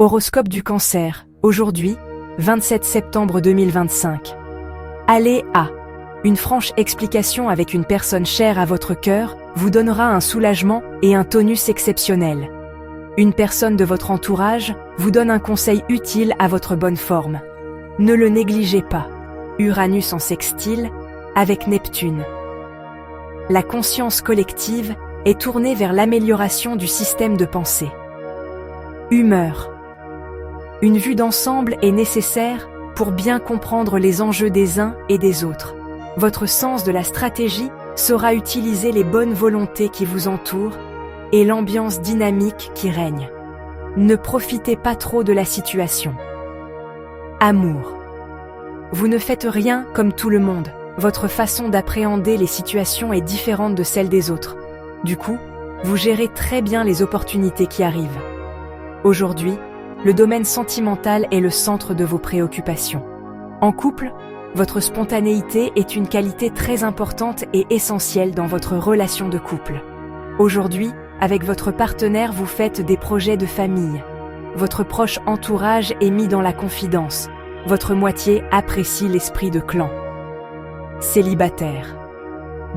Horoscope du Cancer, aujourd'hui, 27 septembre 2025. Allez à une franche explication avec une personne chère à votre cœur vous donnera un soulagement et un tonus exceptionnel. Une personne de votre entourage vous donne un conseil utile à votre bonne forme. Ne le négligez pas. Uranus en sextile avec Neptune. La conscience collective est tournée vers l'amélioration du système de pensée. Humeur. Une vue d'ensemble est nécessaire pour bien comprendre les enjeux des uns et des autres. Votre sens de la stratégie saura utiliser les bonnes volontés qui vous entourent et l'ambiance dynamique qui règne. Ne profitez pas trop de la situation. Amour. Vous ne faites rien comme tout le monde. Votre façon d'appréhender les situations est différente de celle des autres. Du coup, vous gérez très bien les opportunités qui arrivent. Aujourd'hui, le domaine sentimental est le centre de vos préoccupations. En couple, votre spontanéité est une qualité très importante et essentielle dans votre relation de couple. Aujourd'hui, avec votre partenaire, vous faites des projets de famille. Votre proche entourage est mis dans la confidence. Votre moitié apprécie l'esprit de clan. Célibataire.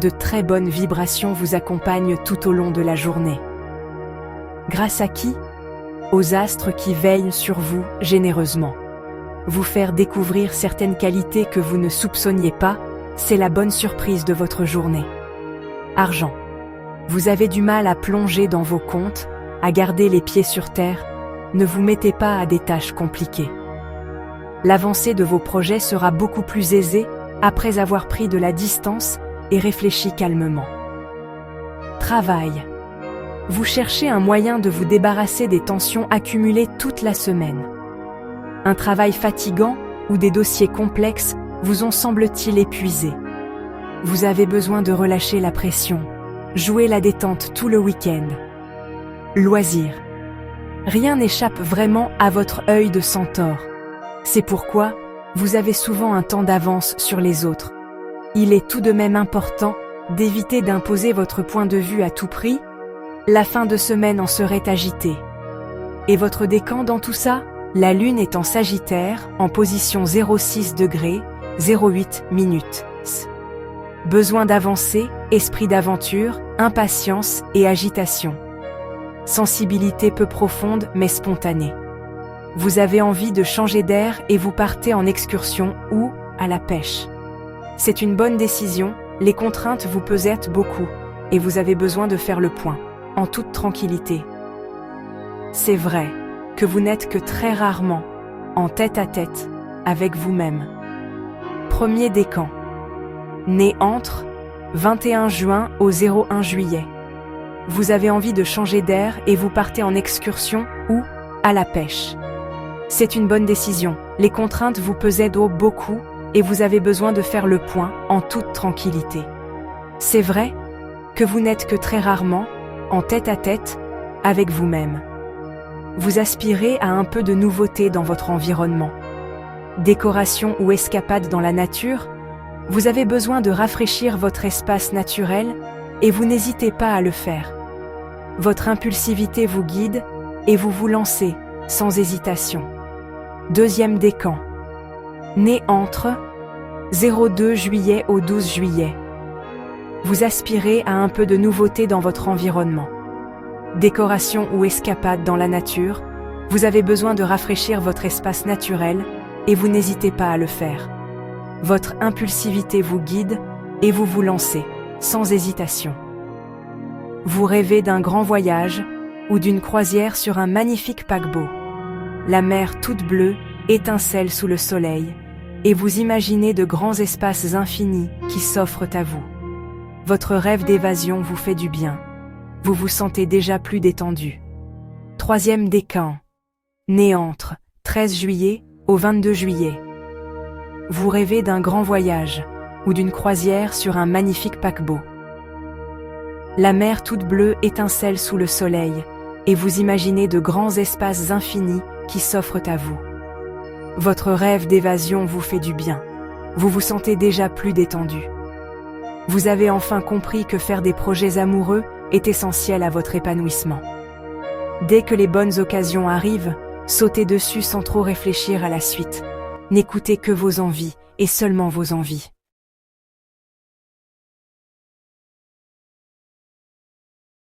De très bonnes vibrations vous accompagnent tout au long de la journée. Grâce à qui ? Aux astres qui veillent sur vous généreusement. Vous faire découvrir certaines qualités que vous ne soupçonniez pas, c'est la bonne surprise de votre journée. Argent. Vous avez du mal à plonger dans vos comptes, à garder les pieds sur terre, ne vous mettez pas à des tâches compliquées. L'avancée de vos projets sera beaucoup plus aisée après avoir pris de la distance et réfléchi calmement. Travail. Vous cherchez un moyen de vous débarrasser des tensions accumulées toute la semaine. Un travail fatigant ou des dossiers complexes vous ont semble-t-il épuisé. Vous avez besoin de relâcher la pression. Jouez la détente tout le week-end. Loisirs. Rien n'échappe vraiment à votre œil de centaure. C'est pourquoi vous avez souvent un temps d'avance sur les autres. Il est tout de même important d'éviter d'imposer votre point de vue à tout prix. La fin de semaine en serait agitée. Et votre décan dans tout ça ? La Lune est en Sagittaire, en position 0,6 degrés, 0,8 minutes. Besoin d'avancer, esprit d'aventure, impatience et agitation. Sensibilité peu profonde mais spontanée. Vous avez envie de changer d'air et vous partez en excursion ou à la pêche. C'est une bonne décision, les contraintes vous pesent beaucoup et vous avez besoin de faire le point. En toute tranquillité. C'est vrai que vous n'êtes que très rarement en tête-à-tête avec vous-même. Premier décan. Né entre 21 juin au 01 juillet. Vous avez envie de changer d'air et vous partez en excursion ou à la pêche. C'est une bonne décision, les contraintes vous pesent beaucoup et vous avez besoin de faire le point en toute tranquillité. C'est vrai que vous n'êtes que très rarement en tête-à-tête avec vous-même. Vous aspirez à un peu de nouveauté dans votre environnement. Décoration ou escapade dans la nature, vous avez besoin de rafraîchir votre espace naturel et vous n'hésitez pas à le faire. Votre impulsivité vous guide et vous vous lancez sans hésitation. Deuxième décan. Né entre 02 juillet au 12 juillet. Vous aspirez à un peu de nouveauté dans votre environnement. Décoration ou escapade dans la nature, vous avez besoin de rafraîchir votre espace naturel et vous n'hésitez pas à le faire. Votre impulsivité vous guide et vous vous lancez, sans hésitation. Vous rêvez d'un grand voyage ou d'une croisière sur un magnifique paquebot. La mer toute bleue étincelle sous le soleil et vous imaginez de grands espaces infinis qui s'offrent à vous. Votre rêve d'évasion vous fait du bien. Vous vous sentez déjà plus détendu. Troisième décan. Né entre 13 juillet au 22 juillet. Vous rêvez d'un grand voyage ou d'une croisière sur un magnifique paquebot. La mer toute bleue étincelle sous le soleil et vous imaginez de grands espaces infinis qui s'offrent à vous. Votre rêve d'évasion vous fait du bien. Vous vous sentez déjà plus détendu. Vous avez enfin compris que faire des projets amoureux est essentiel à votre épanouissement. Dès que les bonnes occasions arrivent, Sautez dessus sans trop réfléchir à la suite. N'écoutez que vos envies, et seulement vos envies.